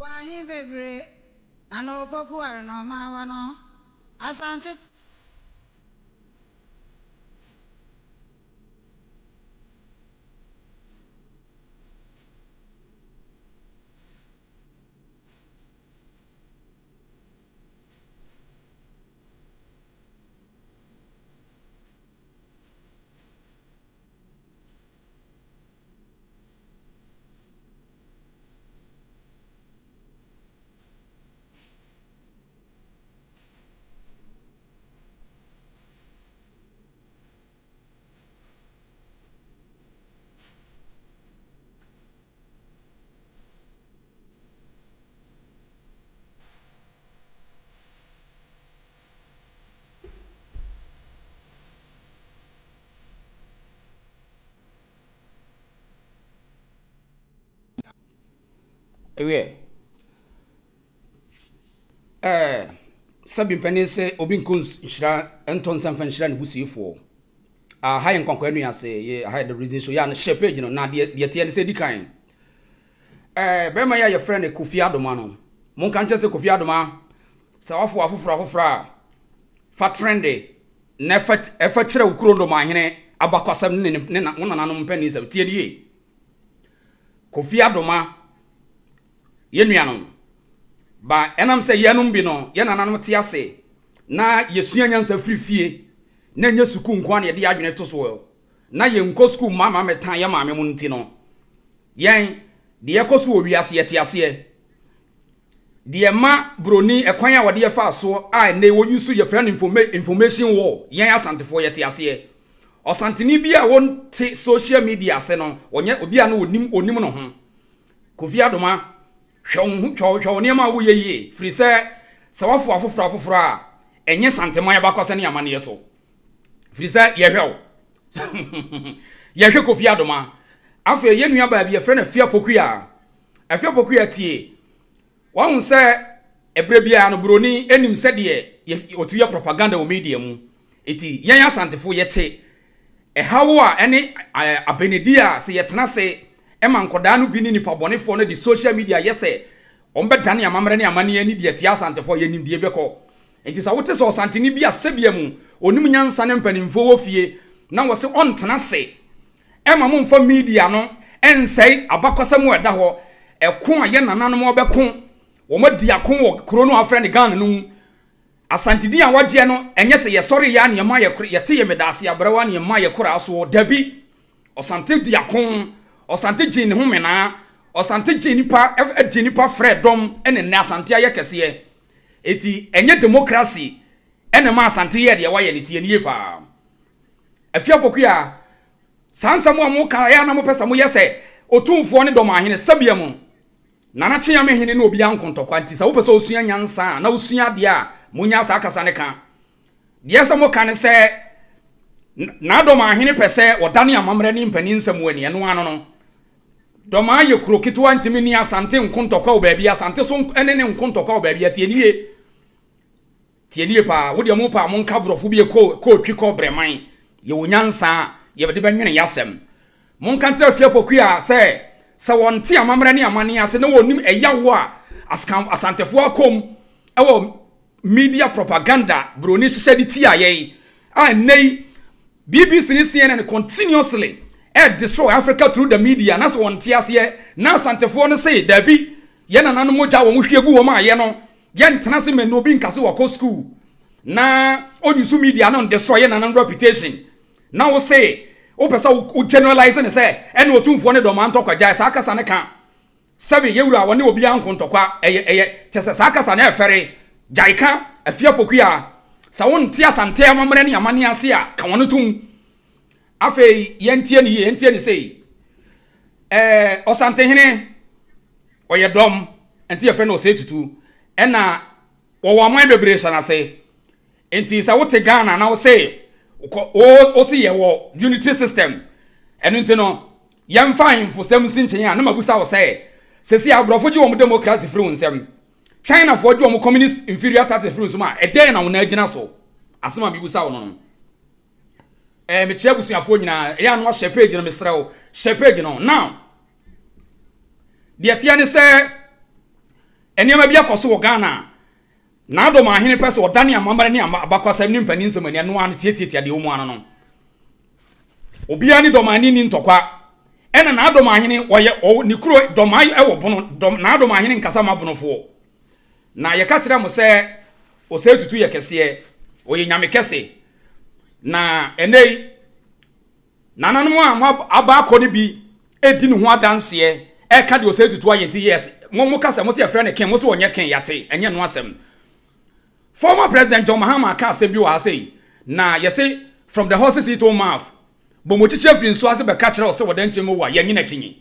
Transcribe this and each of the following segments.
Why, baby? I know Papa, no, my no. I found it. Ewe sabi mpanin sɛ obi nkons nhyira ɛntɔn nsa mfa nhyira ne busuifoɔ ha yɛ nkwankwa nua ase yɛ ha yɛ the reason so yɛ no hyɛ page no na deɛ teɛ ne sɛ di kan bɛrima yɛ yɛfrɛ no Kofi Adoma no monka nkyɛ sɛ Kofi Adoma sɛ wafo afoforɔ a fa trende na ɛfa kyerɛ wo kuro ndoma ahene abakwasɛm ne wo nananom mpanin sɛ tie die Kofi Adoma yɛ nuanom ba enam se yenum bi no ye nananom te ase na yesua nyansa frifie na nya suku nko na ye de adwene to so na ye nko suku mama metan ye maame mu nti no yen de ye koso owiase ye te ase de ma broni ekwan a wode ye fa so a na wo yusu ye friend information war yen asantefo ye te ase osanteni bi a won te social media ase no onye obi a no onim no ho Kofi Adoma hwɛ ne ma wo yeye firi sɛ wafo afoforo a enye santeman ya bakɔsɛ ne amane so firi sɛ yɛhwɛ Kofi Adoma afa ye nua ba bi yɛfrɛ na Afia Pokuya tie wɔn sɛ ebre bia no broni enim sɛ de otuya propaganda wo media mu eti yɛn asantefo yɛte ɛhawo a ɛne abenedi a sɛ yɛtena se ema nkoda no bi ni nipa bɔnefo no di social media yɛsɛ ombɛdane amamre ne amane ani de tia asantefo yɛnim de bɛkɔ enti sa wote sɛ osanteni bi asebia mu onim nyansa ne mpanimfo wo fie na wo se ontena se ema mo mfa media no ensɛi abakwasɛm wo ɛda hɔ ɛko a yɛ nananom obɛko wo madi akon wɔ kuro no afrɛ ne Ghana no asantedi a wagye no enye sɛ yɛsɔre ya ne ma yɛte yɛ medase abrawa ne ma yɛkora so dabi osante di akon osante gye ne ho mena osante gye nipa fredom ene na asante aye kese eti enye democracy ene ma asante ye de waye ne tie nie pa Afia Pokuya sansa mo amuka ya na mo pesa mo yese Otumfour ne dom ahene sabia mu nana kyea me hene ne obi ankontokwa nti sa wo pesa osua nyansa na osua de a munya sa akasa ne ka de esa mo ka ne se na dom ahene pese odane amamre ne mpani nsam wani eno ano no doma ye kuro kitwa ntimi ni asante nkontokwa obabi asante so enene nkontokwa obabi tienie pa wo de mo pa mo nka brofo bi ko twi ko breman ye wonyansa ye bede benwene yasem mo nka ntra Afia Pokuya se wonte amamre ne amane ase na wonim eyawo a asantefo akom ewo media propaganda broni hye de ti aye a nei BBC ni CNN continuously destroy Africa through the media na so wonte ase na asantefo no say dabi ye nananom mogya wo hwiegu wo ma ye no ye ntena se menu obi nkase wako school na onyusu media no destroy ye nananom reputation na wo say o pesa o generalize ne say ene Otumfour ne dom antokwaja sa akasa ne ka sabi yewura woni obi anko ntokwa chese sakasa na efere jaika afia pokua sa wonte asante amamre ne amane ase a ka wono tum afei yentie ni sei osante hene oye dom enti efe no sei tutu ena wo aman bebre sanase enti sa wote Ghana na wo sei o si ye wo unity system enu enti no yemfa info sem sinchen ya na mabusa wo sei sesi abrofo ji wo mu democracy free nsem China for ji wo mu communist inferior tax free nsem a eden na wo na agina so asema bibusa wo no me chia busuafo nyina ya no hye page no mesrew hye page no now de atia ne se enioma bia koso wo Ghana na do ma hene pese odane amambare ne abakwasam ne mpani nsem ani no an tietietia de wo mu ano no obia ni do ma ni ntokwa ena na do ma hene woye ni kuro do ma ewo bono na do ma hene nkasa ma bonofo na ye ka kire mo se o se tutu ye kese oye nyame kese na enei nananum a aba akọ ne bi edi ne ho adanse e ka de o se tutu ayenti yes mo kasa mo se afre ne ken mo se wonye ken yate enye no asem former president John Mahama ka asem bi wa sei na yese from the horses it to mouth bo mo chiche firi nso ase be ka kire o se wodan chemo wa yenye na chinyi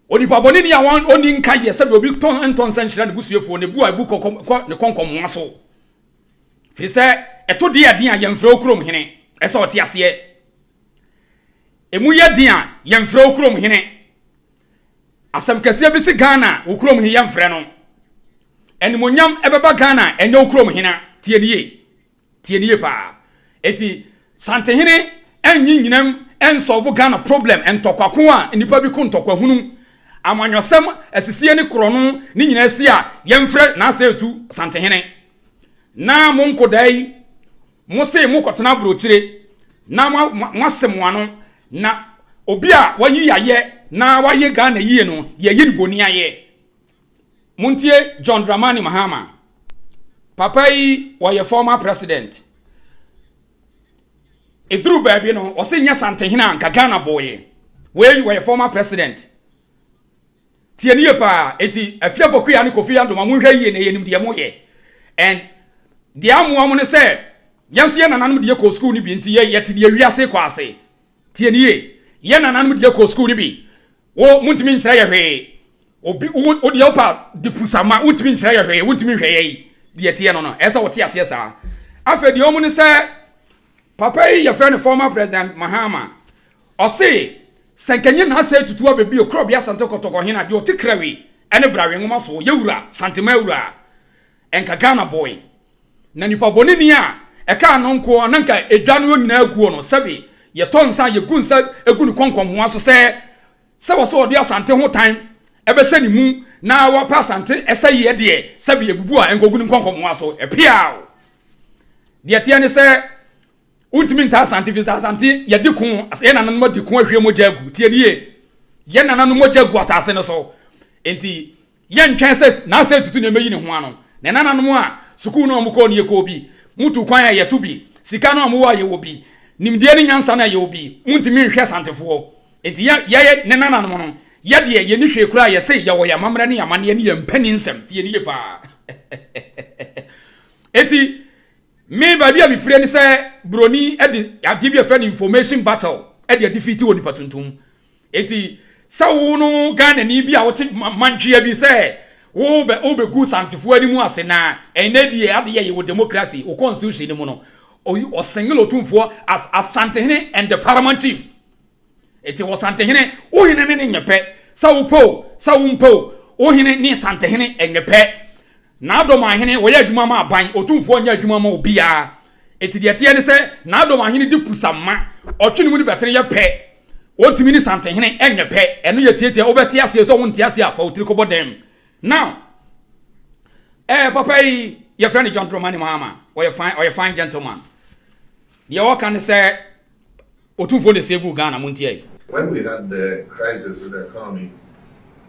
onipa boni ni ya won oni nka yese be obi ton san kire ne busuefo ne bu abu ne konkom aso fi se eto de adin a yemfre okrom hene ese ote ase emu ye din a yemfre okrom hene asem kase bi se Ghana okrom he yemfre no enimonyam ebeba Ghana enye okrom hena tie niye pa eti sante hene enyi nyinam ensolve Ghana problem entokwako a nipa bi ko ntokwa hunu amanyosem asisie ne kro no ni nyina asi a yemfre na asa etu sante hene na monkodai mo se mo kotena brochire na mwasem wano na obi a wayi yaye na waye Ghana yiye no ye yi boni aye muntie John Dramani Mahama papa yi waye former president edru baabi no o se nya sante hina anka Ghana boye we waye former president tie niye pa eti afia boku ya ne kofi ando ma munhwa yiye ne yenim de moye and de amuamu ne se yanso ye nananum de ko school ni bi nti ye yete de wiase kwa ase tie niye ye nananum de ko school ni bi wo muntimi nkyira ye hwe obi wo de opa de pusama muntimi nkyira ye hwe muntimi hwe ye de tie no no esa wote ase esa afa de omu ne se papa yi ye friend former president Mahama o se sankenye na ase tutu abebi okro bia sante kotoko hena de otikrawi ene brawe ngoma so yewura santema ewura enka Ghana boy na nipa boni ni a eka no nko na nka edwa no nyina aguo no sabi ye tonsa ye gunsa egu ni konkom ho aso se wo so odi asante ho tan ebe se ni mu na wa pa asante esa ye de sabi ebubu a enkogu ni konkom ho aso epiao de tie ne se untimi nta asante visa asante ye di kun ye nanan mo di kun ahwe mo jagu tie nie ye nanan mo jagu asase no so enti ye ntwen se na ase tutu na meyi ne ho ano na nanan mo a suku no mo ko ne ko bi mutu kwan ya yetu bi sika no mo wa ye wo bi nimdie ni nyansa na ye wo bi muntimi nhwe santefo enti ye ne nanan mo no ye de ye ni hwe kura ye se ye wo ya mamra ne ya mane ne ye mpani nsem tie ne ye pa eti me ba bia bi frɛ ni sɛ broni edi ade bia frɛ ni information battle edi defeat woni patuntum eti sawo no Ghana ni bia wote mantwea bi sɛ wo be gu santefo ani mu ase na enedi ade ye wo democracy o constitution ni mu no o sengelo Otumfour as asantehene and the paramount chief eti wo santehene o hene ne nyepe sawo mpo o hene ni santehene enyepe na adoma hene wo ya adwuma ma aban Otumfour nya adwuma ma obia eti de tie ne se na adoma hene di pusama otwene mu ni betere ye pe otimi ni santehene enyepe eno ye tietie obete ase so wonte ase afa otiri ko bodem now papa your friend John Dramani Mahama or your fine gentleman the all can say Otumfour de save Ghana muntie. When we had the crisis with the economy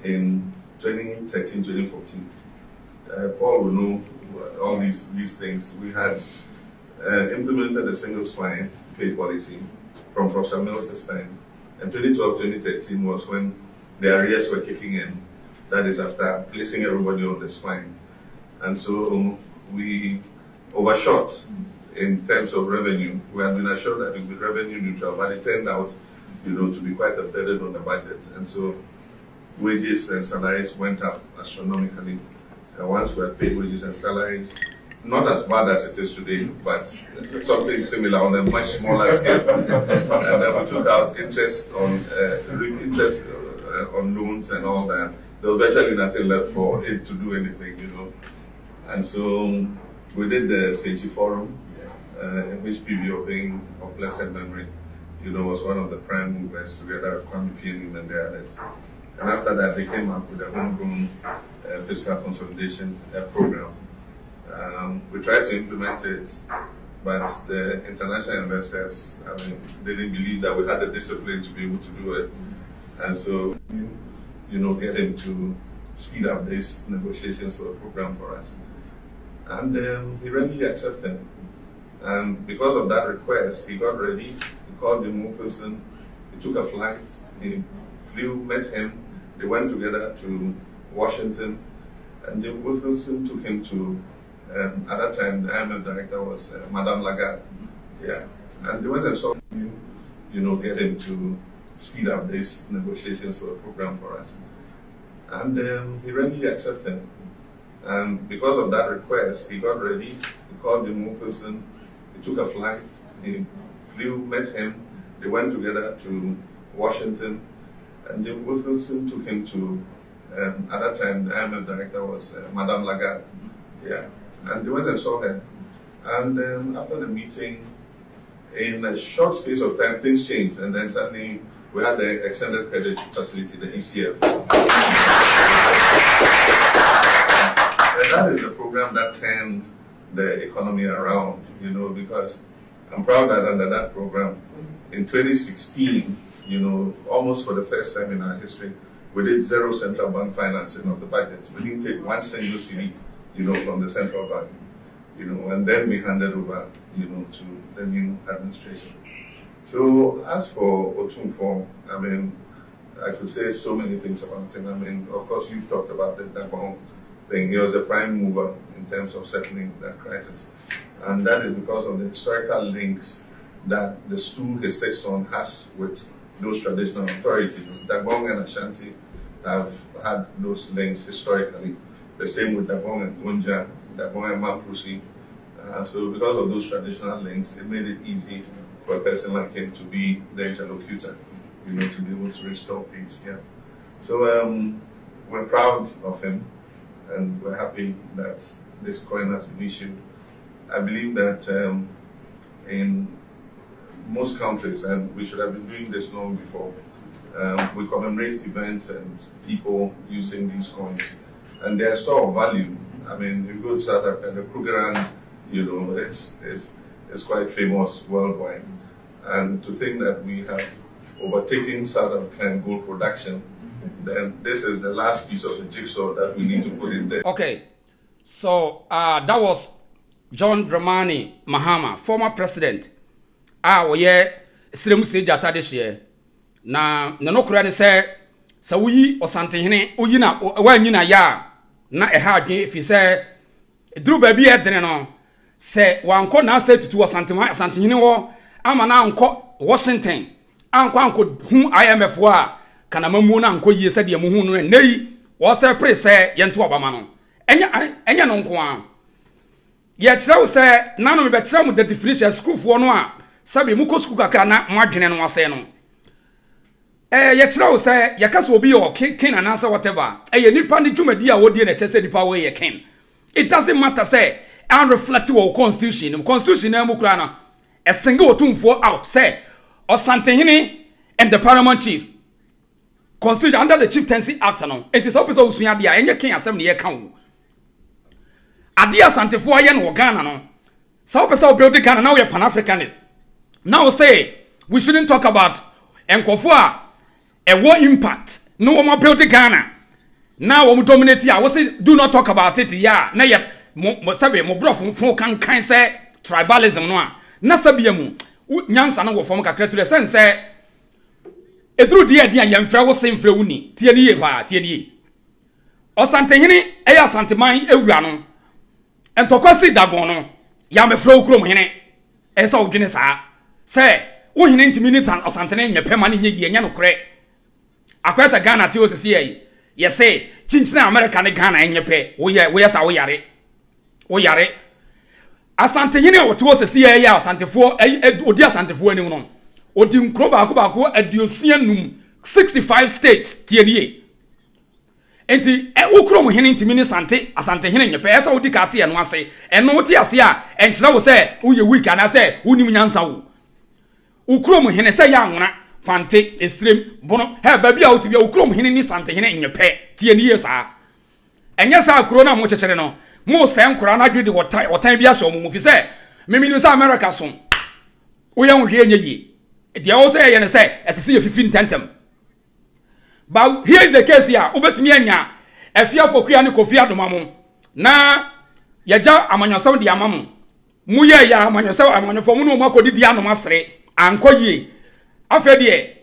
in 2013-2014, Paul will know all these things. We had implemented a single spine pay policy from Professor Mills' time. And 2012-2013 was when the arrears were kicking in. That is after placing everybody on the spine. And so we overshot in terms of revenue. We had been assured that it would be revenue neutral, but it turned out, to be quite a burden on the budget. And so wages and salaries went up astronomically. And once we had paid wages and salaries, not as bad as it is today, but something similar on a much smaller scale. And then we took out interest on loans and all that. There was virtually nothing left for it to do anything, And so we did the Seiji Forum, in which PBO of blessed memory, was one of the prime movers together with Kwame Fianim and the others. And after that, they came up with a homegrown fiscal consolidation program. We tried to implement it, but the international investors, they didn't believe that we had the discipline to be able to do it. And so, getting to speed up these negotiations for a program for us. And he readily accepted. And because of that request, he got ready, he called Jim Wilson, he took a flight, he flew, met him, they went together to Washington, and Jim Wilson took him to, at that time, the IMF director was Madame Lagarde. Yeah. And they went and saw him, getting to speed up these negotiations for a program for us. And he readily accepted. And because of that request, he got ready, he called Jim Wilson, he took a flight, he flew, met him, they went together to Washington, and Jim Wilson took him to, at that time, the IMF director was Madame Lagarde. Yeah. And they went and saw her. And after the meeting, in a short space of time, things changed, and then suddenly we had the extended credit facility, the ECF. And that is the program that turned the economy around, because I'm proud that under that program, in 2016, almost for the first time in our history, we did zero central bank financing of the budget. We didn't take one single cedi, from the central bank, and then we handed over, to the new administration. So as for Otumfour, I could say so many things about him. Of course, you've talked about the Gabon thing. He was the prime mover in terms of settling that crisis. And that is because of the historical links that the stool he sits on has with those traditional authorities. Gabon and Ashanti have had those links historically. The same with Gabon and Gunja, Gabon and Mapusi. So because of those traditional links, it made it easy for a person like him to be the interlocutor, to be able to restore peace. Yeah. So we're proud of him, and we're happy that this coin has been issued. I believe that in most countries, and we should have been doing this long before, we commemorate events and people using these coins, and they're a store of value. If you go to South Africa, the Krugerrand, it's quite famous worldwide. And to think that we have overtaken South African gold production, then this is the last piece of the jigsaw that we need to put in there. Okay, so that was John Dramani Mahama, former president. Oye Sremu Sejata this year. Na no kura ne say wuyi osantehene oyi na wanyina ya na eha adwen fi say duru ba bi edene no say wanko na say tutu osantehene wo ama na anko Washington anko hu IMF wa kana mamu na anko yie se de mu hu no nei wo say pre say yento obama no enya no nko a ye kire wo say na no me be kire mu the definition school fo no a sabe mu ko school kakra na mo adwene no ase no ye kire wo say ye kase obi yo kin and answer whatever ye nipa ni dwumadi a wodie na chese nipa we ye kin. It doesn't matter say and reflect your constitution na mu kura na a single Otumfour out say Osantehene and the paramount chief constitution under the chieftaincy act no it is opposite usua dia enye kin asem ne ye kan wo ade Asantefo aye no Ghana no so person build Ghana now we pan Africanist now say we shouldn't talk about enkofo a war impact no one build Ghana now we dominate here we say do not talk about it yeah na yet mo sabe mo brofo kan say tribalism no a na sabia mu nyansa na wo fom kakra to the sense say edru dia dia yemfra wo semfra wuni tie ni ye ba tie ni Osantehene eya Santeman ewura no. Entokwasi dagon no. Ya mefro ukrom hene. Esa odwene saa. Se wo hene ntimi ni tan Osantene nyepema ne nye nya no kore. Akwesa Ghana te osisi yi. Ye say chinchina America ne Ghana enyepe. Wo ye sa wo yare. Wo yare. Asantehene wo te osisi yi ya Asantefo odi Asantefo anim no. Odi nkro baako adiosia num 65 states tienie. Enti ukrom hene ntimi ni Asantehene nyepe. Esa odi ka te eno ase. Eno ti ase a enkyira wo se wo ye weak ana se wonim nyansa wo. Ukrom hene se ya nwona fante esrem bono he baby a otibia ukrom hene ni Santehene nyepe tie ni yesa enye sa akro na mo chechere no mo se nkora na dwede wotan bia so mo fi se meminu sa America so wo ye nhwe enye yi de o se ye ne se esese ye 15 tentem ba here is the case here obetimi anya afia pokua ne kofia domamo na yaja amanyosaw de amamo mu ye ya amanyosaw amanyofo mu no makodi dia no masere ankoye afedie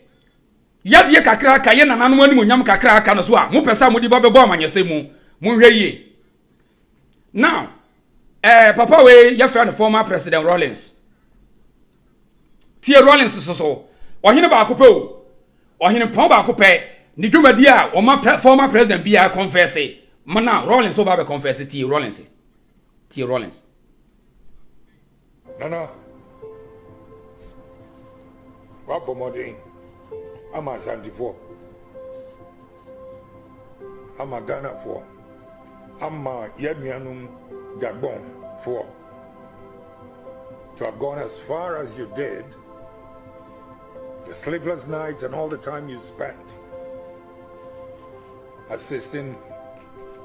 yadie kakra ka ye nananu ani monyam kakra ka no so a mo pesa mo di ba bebo amanyese mu hweye now papa we ya friend former president Rawlings tie Rawlings so ohine ba akopɛ o ohine pon ba akopɛ ni dwumadi a o ma former president bia confess mana Rawlings so ba be confess tie Rawlings Nana wa bomodin ama Asantefo ama Ghana for ama yemianum Gabon for to have gone as far as you did, the sleepless nights and all the time you spent assisting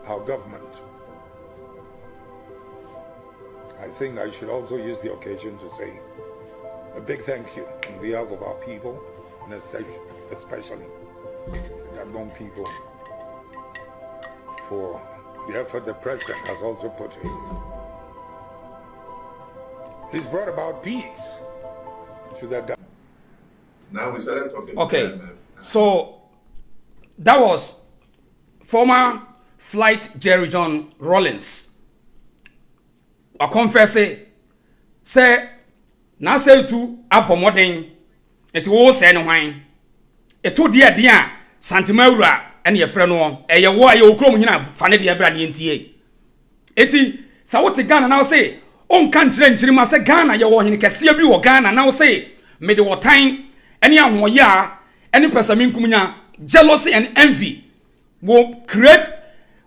our government. I think I should also use the occasion to say a big thank you on behalf of our people, and especially the Gabon people, for the effort the president has also put in. He's brought about peace to that. Now we started talking. Okay, so that was former Flight Jerry John Rawlings. I confess say na say tu abomoden it wo say no hwan eto dia dia santimawura ene ye frɛ no eye wo aye okrom hina fa ne dia bra ne ntie eti sa wote Ghana na wo say on kan kyerɛ ma say Ghana ye wo hene kɛse bi wo Ghana na wo say me de wotan ene ahoye a ene pesaminkumnya jealousy and envy will create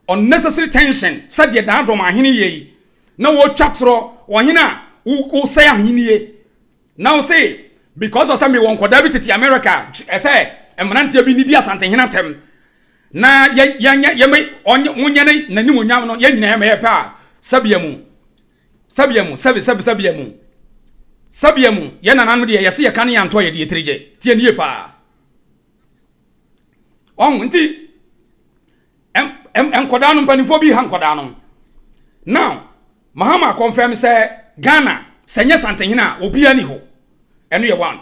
unnecessary tension said the dandom ahene ye na wo twatro wo hina wo say ahenie now say because of some won koda bi tete America say emrantia bi nidi Asantehene atem na ye me onye ne nanim onyam no ye nyina me pa sabiamu ye nananu de ye se ye kan ye anto ye de trije tie nie pa on nti koda no mpanifo bi han koda no now Mahama confirm say Ghana senye Santehene obi ani ho eno ye one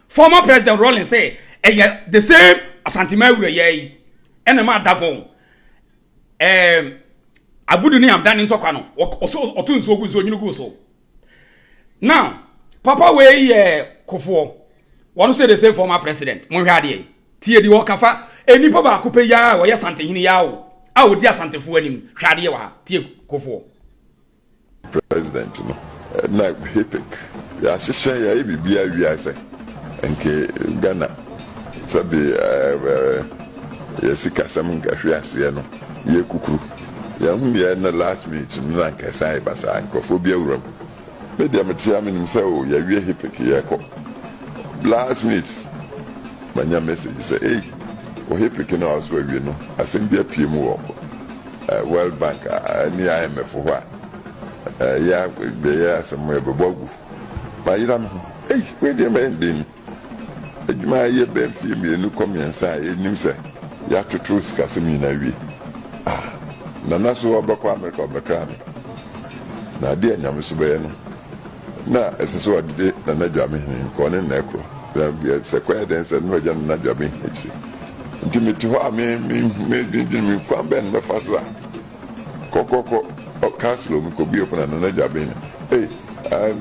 former president Rawlings say the same Asantemawura ye ene ma dagon abudu ni am dan ntokwa no otunso ogu so nyinu gu so now papa we kofo wonu say the same former president mo hwa de tie di wo kafa enipa ba akopɛ ya wo ye Santehene ya wo a odi Asantefo anim hwa de wa tie kofo president no na hepek ya hyehyɛ ya bibia wiase nke Ghana sabi ya sikasam ngahwe ase no ye kukuru ya hu ya na last minute na nkasa ibasa nkofo bia wuram me dia metia menim sɛ o ya wie hepek ya kɔ last minute manya message say hey o hepek na aso awie no asem bia pie mu wɔ World Bank ani IMF ho a ya be ya asem ebogu ba yira me hey we dey mending ejuma ye be pie me nu komiensa enim sɛ ya tutu sikasemi na wie na naso obakwa America obakra na de anyam so be no na eseso ade na nadwame hin ko ne na ekro se kwa den se no agya na nadwame hin Intimate ho me kwa ben me fa so a kokoko castle mi ko bi opuna na jabe ni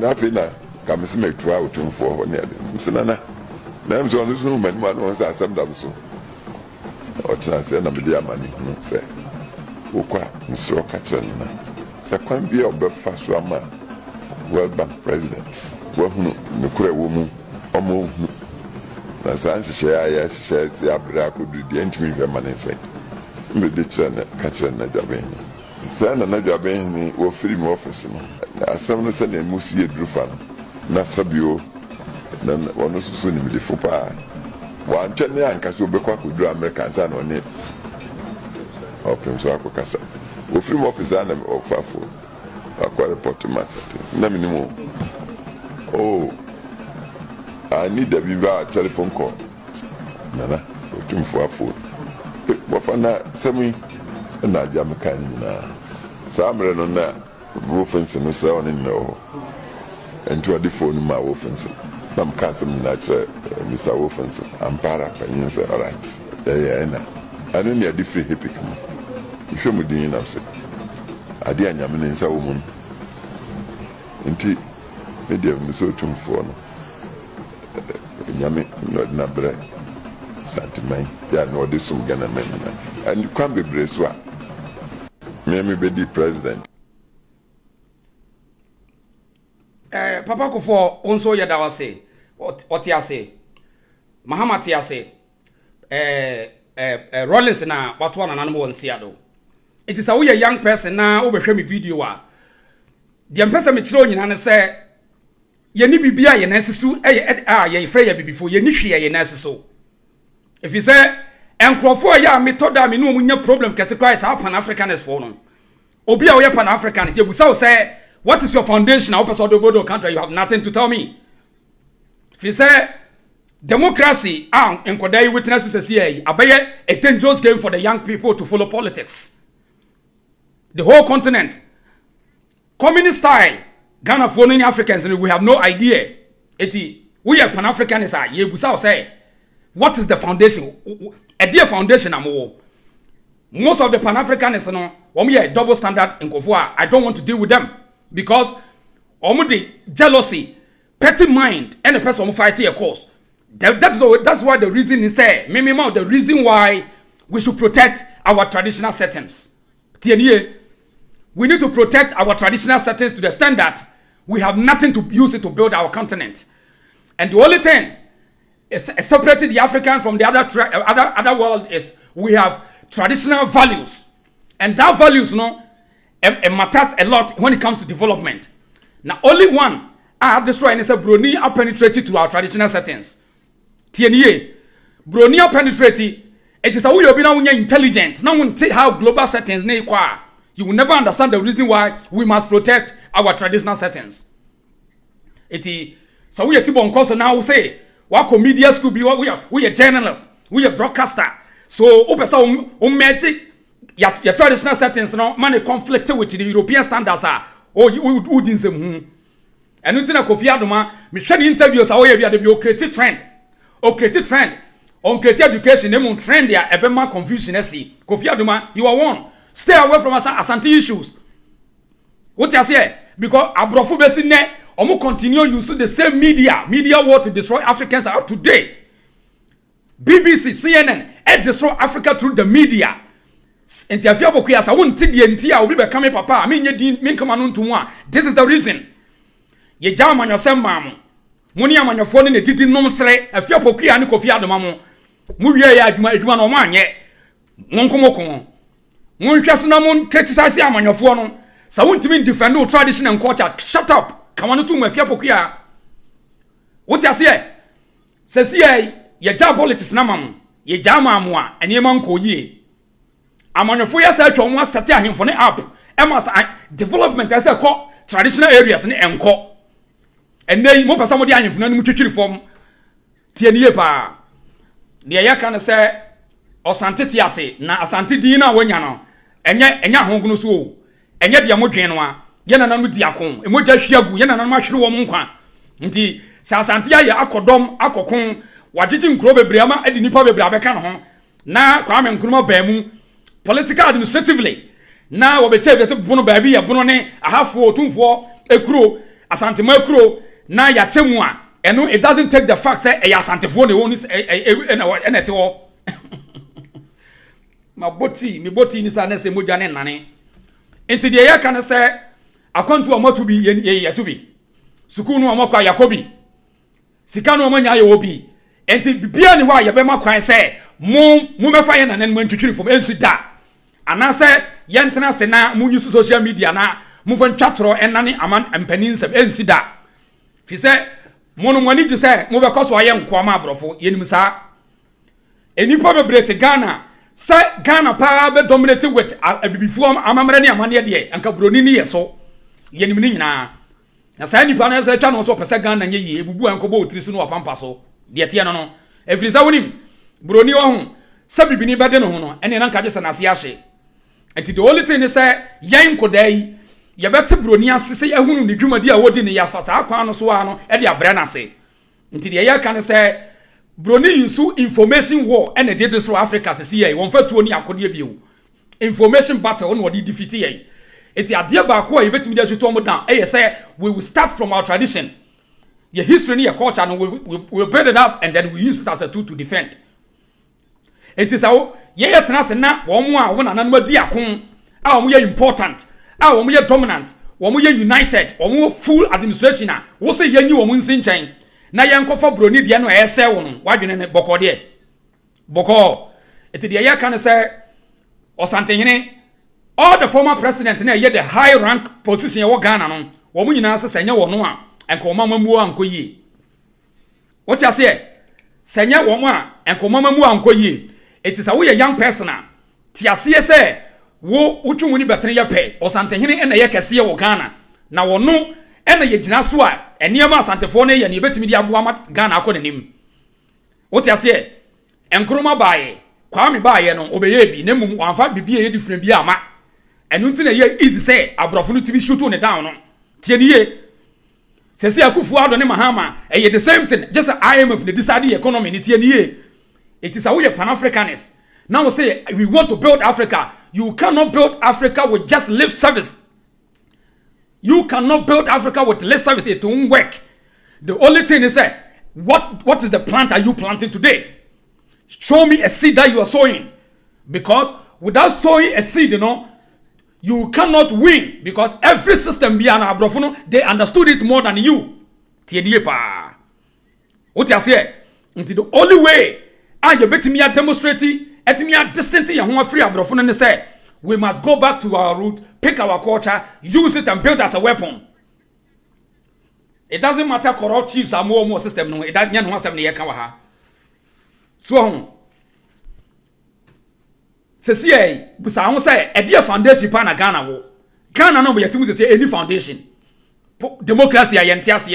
na fe na ka me se metua Otumfour ho ne ade msena na am so no so man ma no sa asem dam so o tena se na me dia mani no se okwa nso ka kire na se kwan bi obefa so ama World Bank president wo hunu me kure wo mu omo hu na sanse share ya bra ko du di entimi be mani se me de kire na ka kire na jabe ni se na jabe ni wo free me office no asem no se na musi edrufa no na sabio na wono susu ni me fo pa wa ntwene anka so obekwa ko duru America sa na oni opem so akokasa wo free me office na me ofafo akwa report masate na minimum I need a viva telephone call nana Otumfour phone wafana sami na jamkan na samre no na wofense no sa on no ento the phone ma wofense na mkasem na che Mr. Wofense ampara panyin say all right na anu ne adi free hippie come ihwe mudin na se ade anyame ne nsa wo mu nti media Mr. Otumfour no nyame no na bre santimai ya no de sum gana men na and kwam be bre so a me be di president Papa Otumfour onso ya dawase what ya say Mahama ya say Rollins na watu wana nanu wonsia do it is a we young person na obehwe me video a de mpesa me kire onyina ne se ye ni bibia ye nasisu ye frɛ ye bibifo ye ni hwe ye nasiso if you say enkrofo ya metoda me no munya problem kese Christ how pan Africanist for no obi a we pan Africanist ye busa say what is your foundation how person do country you have nothing to tell me if you say democracy enkodai witnesses here abaye a dangerous game for the young people to follow politics the whole continent communist style Ghana for any Africans we have no idea eti we are pan-Africanists are ye busa say what is the foundation a dear foundation amo most of the pan-Africanists no we are double standard in Kofua I don't want to deal with them because the jealousy petty mind and the person who fight here cause that's why the reason is say the reason why we should protect our traditional settings we need to protect our traditional settings to the extent that we have nothing to use it to build our continent. And the only thing is separated the African from the other world is we have traditional values. And that values, it matters a lot when it comes to development. Now, only one I have destroyed and said Bruni are penetrated to our traditional settings. TNA Bruni are penetrated. It is a way of being intelligent. Now, we see how global settings you will never understand the reason why we must protect our traditional settings. So we are tibon cause now say wako media school be we are journalists, we are broadcaster. So opesa magic your traditional settings no man conflict with the European standards are who didn't say and you think Kofi Adoma me share interviews how we are create trend on create education them trend there ebema confusion see Kofi Adoma you are one. Stay away from Asante issues. What you say? Because Abrofo Besine, omo continue using the same media war to destroy Africans out today. BBC, CNN, destroy Africa through the media. Enti afia boku ya sa wonti die nti a obi be kame papa, me nye din me nkama no ntu a. This is the reason. Ye ja amanyosem maamo. Muni amanyofo ne didi nom sere, afia boku ya ne Kofi Adoma mo. Mu wie ya adwuma no mo anye. Monkomoko. Munhwase na mun criticize amanyofo no sa wontimi defend o tradition and culture shut up kamano tu mafia pokuya what you say say ye ja politics na mam ye ja mamu a enema nko yie amanyofo ya sa atwa mo asate ahemfo ne app emas development as ko traditional areas ne enko enei mo pesa mo de ahemfo na mu twetwiri form tie nie pa de ya kan say Osante tiase na asante din na wanya no enya hongunu so enya de modwen no a ye na nanu di akon emoja hwiagu ye na nanu ahwere wo nkwa nti sa asante ya akodom akokon wagigi nkro bebre ama adi nipa bebre abeka no ho na Kwame Nkrumah baamu political administratively na obeche be se bono baabi ya bono ne ahafo Otumfour ekuro asantema ekuro na ya chemu a eno it doesn't take the fact say e asantefo ne woni ene te ho ma boti ni sa na se moja ne nane enti de ya kan se akwantu amatu bi ye to bi sukunu amakwa yakobi sikanu amanya ye obi enti bibia ni wa ye be makwan se mu mefa ye nanan mu ntwitwiri fom ensu da anase ye ntena se na mu nyusu social media na mu fa ntwatro enane aman ampanin sem ensi da fi se mu no mani ji se mu be koso aye nkoma abrofo yenim sa enipa be brete Ghana se Ghana pa be dominate with abibifu amamre ne amane de anka broni ni yeso yenim ni nyina na sa nipa na se twa no so pese Ghana nye yi ebubu ankobo otirisi no wapampa so de tie no no efrisa wonim broni wo ho se bibini bede no ho no ene na nka je se na se ahye enti the only thing is say yen kodai ye bete broni asese ehunu ne dwumadi a wodi ne yafa sa akwa no so a no e de abre na se enti de ye kan say broni yinsu information war ene de so Africa se ye won fatuo ni akode biu information battle no wodi defeat ye enti ade ba ko ye betimi de hweto mo down e say we will start from our tradition your history and your culture and we build it up and then we use it as a tool to defend. It is how ye trans na wo mo a wo na nanu adi akon a wo ye important a wo ye dominant wo ye united wo full administration a wo se ye nyi wo nsi nchen na ye nkofo broni de no ese wo no wadwene ne boko de boko it de ye kan say osantenyene all the former president na ye the high rank position wo Ghana no wo mu nyina se senya wo no a enko mama mu anko yi what you say senya wo mu a enko mama mu anko yi it is a we young person ti ase say wo utwu ni betere ye pe osantenhene ena ye kese ye wo Ghana na wo no ena ye gina so a eniema asantefo na ye ne betimi di aboa ma Ghana akọ nanim what you say Nkrumah baaye Kwame baaye no obeye bi na mum wanfa bibie ye different bi ama enu nti na ye easy say abrofo no tibi shoot on down no tie ni ye sesi Otumfour ne Mahama the same thing just IMF ne decide the economy ni tie ni ye it is a way pan-Africanist now we say we want to build Africa you cannot build Africa with just lip service you cannot build Africa with lip service it won't work the only thing is that what is the plant are you planting today show me a seed that you are sowing because without sowing a seed you cannot win because every system beyond Abrofuno, they understood it more than you. Tiediepa. What you say? Until the only way I bet me a demonstrating, at me a distancing and free Abrofuno and say, we must go back to our root, pick our culture, use it and build as a weapon. It doesn't matter corrupt chiefs are more system, no, it doesn't want something here. So, Sesi busa ho say e dia foundation pa na Ghana wo Ghana no be yetimu say any foundation democracy ayente ase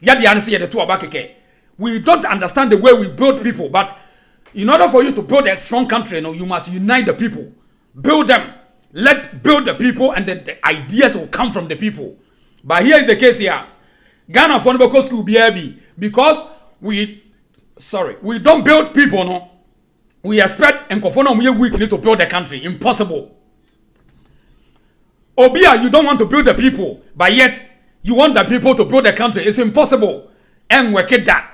ya dia ne say the two abakeke we don't understand the way we build people but in order for you to build a strong country you must unite the people build them build the people and then the ideas will come from the people but here is the case here Ghana for no school BIB because we don't build people we expect Nkofona we weak to build the country. Impossible. Obia, you don't want to build the people, but yet you want the people to build the country. It's impossible. And work it that.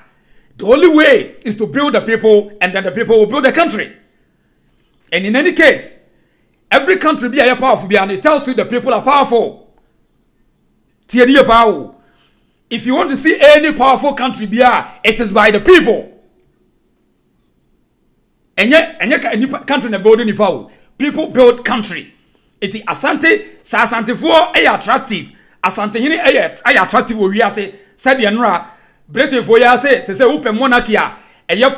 The only way is to build the people, and then the people will build the country. And in any case, every country be a powerful, and it tells you the people are powerful. If you want to see any powerful country be it is by the people. Any country na build nipa people build country eti asante sa asantefo attractive asante hini attractive we ase said the nra Britain for ya say upe monarchy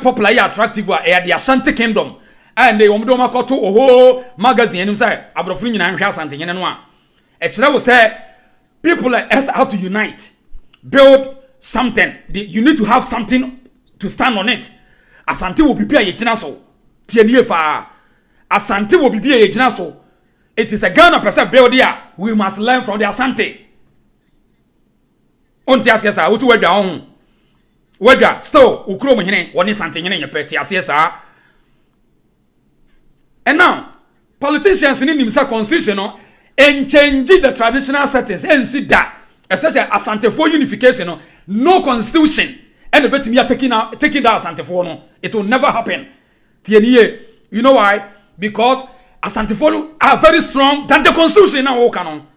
popular attractive the Ashanti kingdom and they do makoto magazine nim say abrofo nyina nhwe asante hini no a e kire wo say people have to unite build something you need to have something to stand on it asante will be a yegina so Asante will be a jinaso. It is a Ghana percent build here. We must learn from the Asante. On Tiasiasa, who's where down? Whether still, Ukromo Hine, one is something in your petty Asiasa. And now politicians in the constitution and change the traditional settings and see that, especially Asante for unification, no constitution, and the bet me are taking that Asante for no, it will never happen. TNA, you know why? Because Asante for are very strong than the constitution now.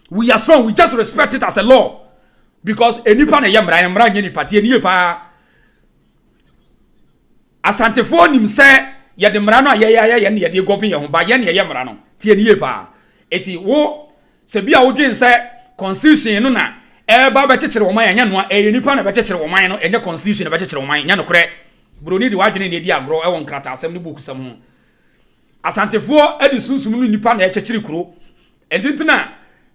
We are strong, we just respect it as a law. Because any pan a yamra any party any pa Asante for him say ya de mrano ya ne de govern ye ho ba ye ne ye mra no tie nie pa eti wo se bia wo dwen say constitution no na e ba ba chekere wo man anya no e nipa na ba chekere wo man no enye constitution ba chekere wo man nya no kore broni de wadwene ne di agro e won krata asem ne book sam ho Asante for edi sunsum no nipa na e chekere kuro entintina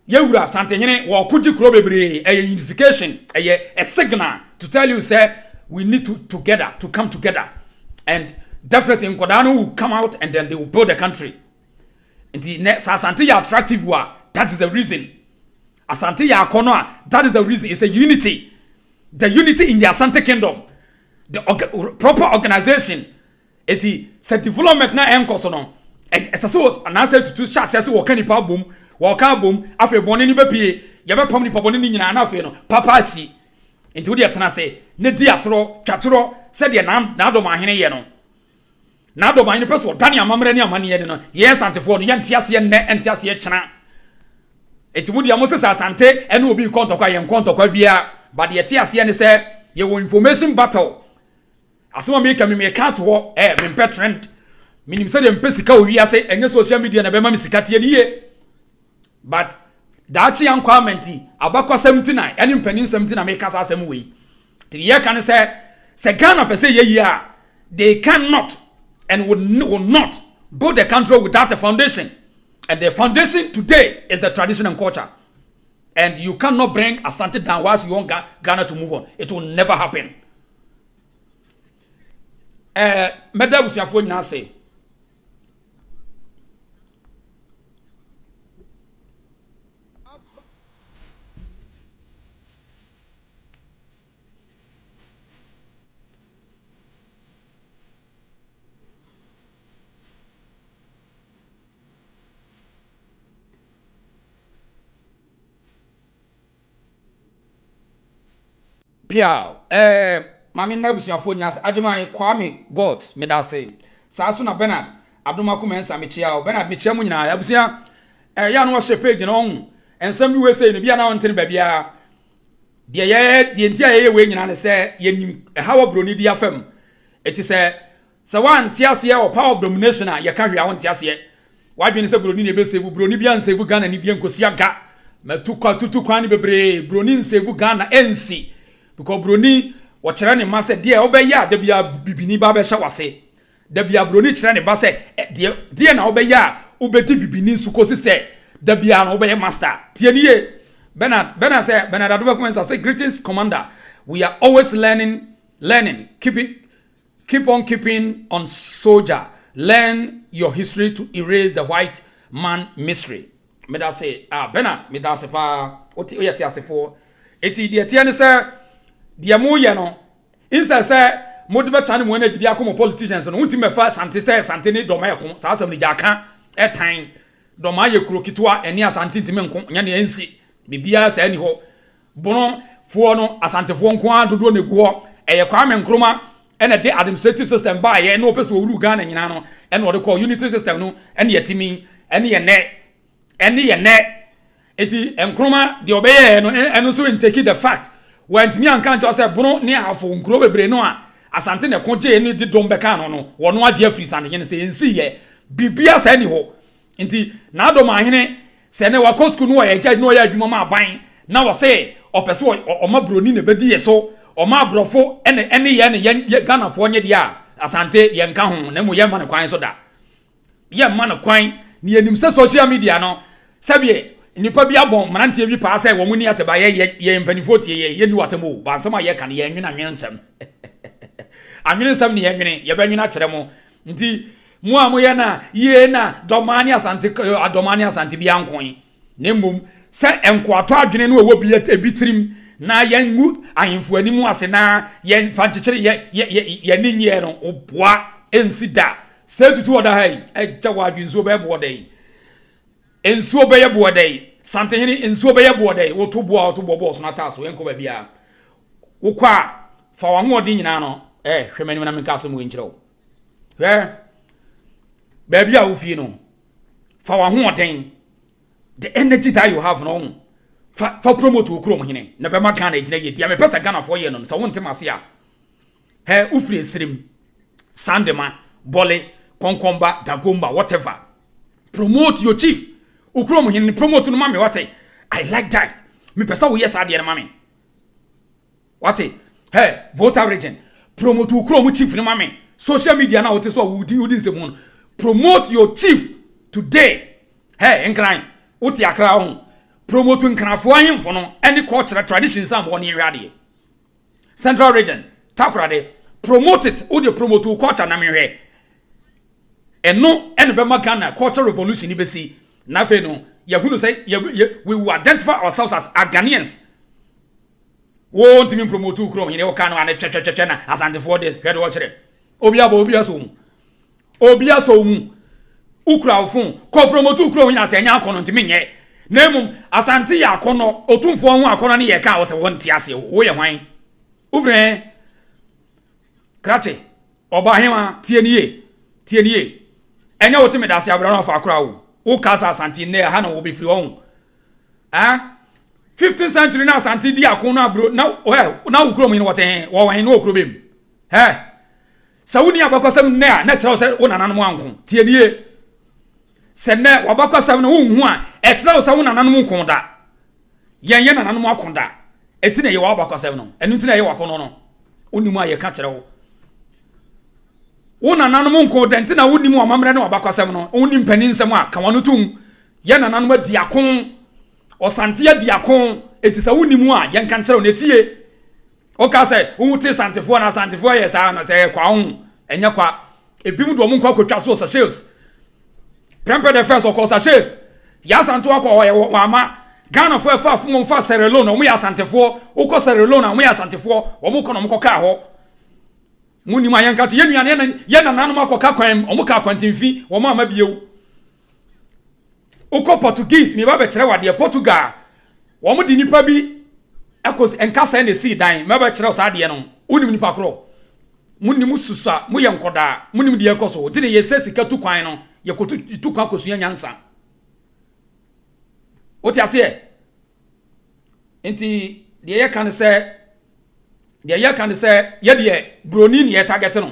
yewura Asante hene wo koji kuro bebre e unification e a signal to tell you say we need to come together and definitely Nkodano will come out and then they will build the country. And the Asante ya attractive wa, that is the reason. Asante ya Konoa, that is the reason. It's the unity. The unity in the Asante kingdom. The proper organization. It's a development na enkosono. It's a source and answer to two shots as wakani pa boom, waka boom, after bonini bepi, yabe pomni pa bonini na anafe no, papa si. Into the atana say, ne diatro, katro, said ya na do mahine ye no. Na do mine person Dani amamre ni amane ye no yes Asante for no ye ntiase ye ne ntiase ye chena etimudi Moses Asante ene obi kontokwa ye kontokwa bia but ye tiase ye ne say ye wo information battle asema me ka to ho me mpe trend minim say de mpe sika owi ase enye social media na be ma sika tie niye but daachi yankwa menti abakwa 79 ene mpanin 70 na me kasa asem we ti ye kan say Ghana pese ye yia they cannot and will not build the country without a foundation. And the foundation today is the tradition and culture. And you cannot bring Asante down whilst you want Ghana to move on. It will never happen. Madam Usiafo now say, Pia, mami na busuafo nya adwuma Kwame Gods me da say. Saaso na Bernard Abdumaku mensa me chia Bernard me chia mu nyina abusia ya no hye page no hu ensam bi we say no bia na wonte ba bia de ntia ye we nyina ne say yenim hawa broni di afam eti say wan tiase o power of domination a ye ka hwea won tiase wadwene say broni ne be save broni bia nsave Ghana ni bia nkosi aga matuka tutu kwan bebre broni nsave Ghana ensi because broni wo kire ne ma say de obeya da bia bibini ba be hye wase da bia broni kire ne ba say de na obeya obedi bibini sukosi say da bia na obeya master tie niye Bernard say Bernard Adobakumens say greetings commander, we are always learning keep on keeping on soldier, learn your history to erase the white man mystery. Me da say Bernard me da say pa oti oyati asefo eti de tie ne say de mo ye no insa say modibe chane mo energy dia come politicians no unti me fa Asante ne doma yeko sa asem ni jaka etan doma ye kuro kitwa eni Asante ntime nko nya ne ensi bibia sa ni ho bono fo no Asante fo nko adodo ne guo eye Kwame Nkrumah ene de administrative system ba ye no person wuru Ghana nyina no ene wo de call unity system no ene yetimi ene ye ne eti Nkrumah de obeye no eno so take the fact when timi anka nto say bono ne afo nkro bebre no a Asante ne konje ene de dom beka no wono age afri sande nyene say ensi ye bibia sa ni ho nti na do ma hene se ne wakosku no ye judge no ye adwuma ma ban na wo say opese o ma broni ne bedi ye so o ma brofo ene ye Ghana fo nye dia Asante ye nka ho na mu ye ma ne kwan so da ye ma ne kwan ni enim se social media no sabie nipa bi abon manante bi pa say wo mu ni ateba ye mpanifo tie ye ni watemo ba nsema ye kan ye nwina nwensem anwensem ni ye nwene ye ba nwina kire mo nti mu amoye na ye na domani Asante bi ankon nemmom se enkoato adwene no wo bi ebitrim na yengu ahemfo animu ase na ye fantikire ye ninye no oboa ensida say to oda hai eja wadwi nsuo be bo dai nsuo be ye bo dai santehini nsuo be ye bo dai wo to bo so na taso enko ba bia wo kwa fa wa ho odi nyina no hwemani na menka asem wo nkyerɛw ba bia wo fie no fa wa ho odi the energy that you have no fa promote wo krom hene na be maka na gina ye dia me pesa Ghana for ye no so wonte mase a ufri esrim sandema bole konkomba dagomba whatever promote your chief ukrom hene promote no mame what I like that me pesa wo yes ade na mame what voter region promote ukrom chief no mame social media na what so wudi nsem promote your chief today enkran uti akra ho promote nkrafo ahemfo no any cultural traditions am won iriade central region takrade promote it odi promote culture na mehwe eno ene be Ghana cultural revolution ni besi na fe no yahunu say we will identify ourselves as Ghanaians won't mean promote ukrom hine o kan wa na twetwetwe na asante for this head watch obi aso mu ukrafun ko promote ukrom hine asenya akono ntimi nye Nemum asante ya akono Otumfour ho akono ne ye ka wo se wonte ase wo ye hwan ufre krache oba hema tie nie enya wotime da ase abra no fa akora wo kasa asante ne ha na wo be firi ho 15th century na asante di akono abro na ukrom ni wote wo wan no okro bem sawuni abakosam ne a na kire wo se wo nananom anko tie nie sene wabakosam na wo hu a etira wo sawuna nananom nko da yen nananom akonda etine ye wabakosam no enu tine ye wakono no onimu aye ka kire wo nananom nko da ntina wonimu amamre na wabakosam no onim panin nsem a kawano tum ye nananom diakon osante ya diakon etisa wonimu a yen kan kire no etie o ka se wo te santefo na santefo ye sa na se kwa hu enya kwa ebim do mo nkwa kwatwa so sales prempe the first of course sales ya santo akwa wa ma Ghana for fa fun fa serelo no mo ya santefo ukọ serelo na mo ya santefo wo mo kọ no mo ka ho muni ma yan ka ye nuane ye na nanu makoka kwan o mo ka kwantimfi wo mo ama biewu ukọ Portuguese mi ba be kire wade Portugal wo mo di nipa bi ekos enkasa na si dan me ba kire o sa de no unim nipa kro muni mususa mo ye nkoda munim de ekoso tine ye sesika tu kwan no ye kotu tu kwa kosu nyansa oti ase enti de ye kan se ye de broni ne ye target no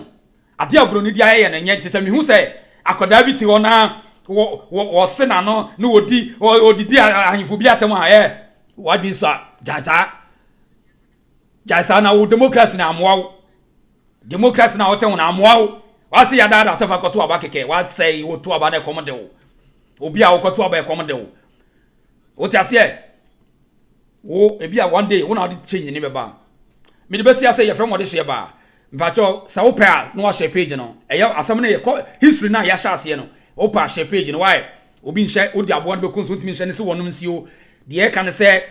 ade a broni de aye na nye tete mi hu se akoda bi ti wona wo se na no na odidi ahifo bi atem a wa bi so jaisa na wo democracy na amwa democracy na wote na amwa wa se ya dada sefa koto aba keke wa say wo to aba na komode wo obi a wo koto aba e komode wo oti ase wo ebi a one day wona odi change ni beba me de besi ase ye frem odi she ba mpacho sa wo pa no wa share page no eya asam na ye history na ya sha ase no wo pa share page no why obi nhye odi abo no be konso ntimi nhye ne se wonum nsio de ye kan se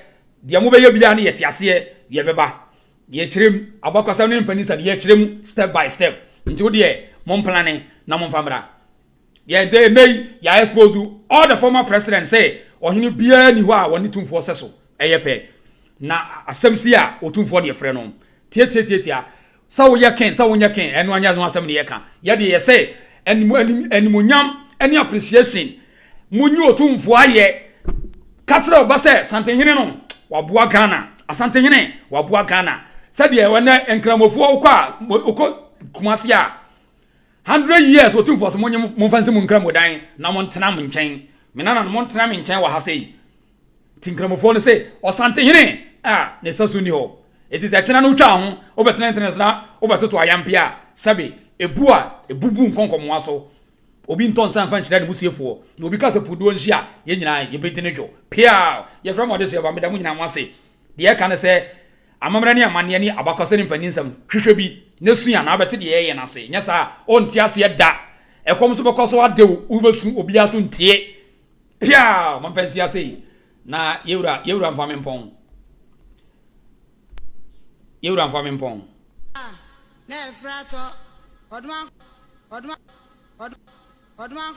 de mo be ye bia na ye ti ase ye beba ye kirem abakwasam ne mpani sa de ye kirem step by step nti wo de mon planning na mon famra ye dey nay ya expose all the former presidents say ohini bia ni ho a woni tumfo seso eyepe na asamsi a Otumfour de frɛ no tietietia sa wo ye ken enu anya zo asam ne ye ka ye de ye say animonyam any appreciation munyu Otumfour aye katra oba say santenhene no waboa Ghana asantenhene waboa Ghana said ye wona enkramofo okọ kumasi a 100 years Otumfour so mo fanse mo nkram odan na mo ntena mo nkyɛn me na mo ntena me nkyɛn wa ha sei tinkramofo no say osantehene ne sasu ni ho it is a chena no twa ho obetena international obetoto ayampia sabe ebubu nkonkomo aso obi nton san fan kyerɛ ne busiefo na obi ka se pudo nhia ye nyina ye betene dwo pia ye from ode se ba me da mo nyina mo ase de ye ka ne se amamra ne amane ne abakɔse ne mpaninsam hwehwɛ bi ne sua na abete de ye na se nya sa onti aso ye da ekom so bɛkɔso adew ubesu obi aso ntie pia mo fansi ase na yewura mfamempon na efrato oduma Oduma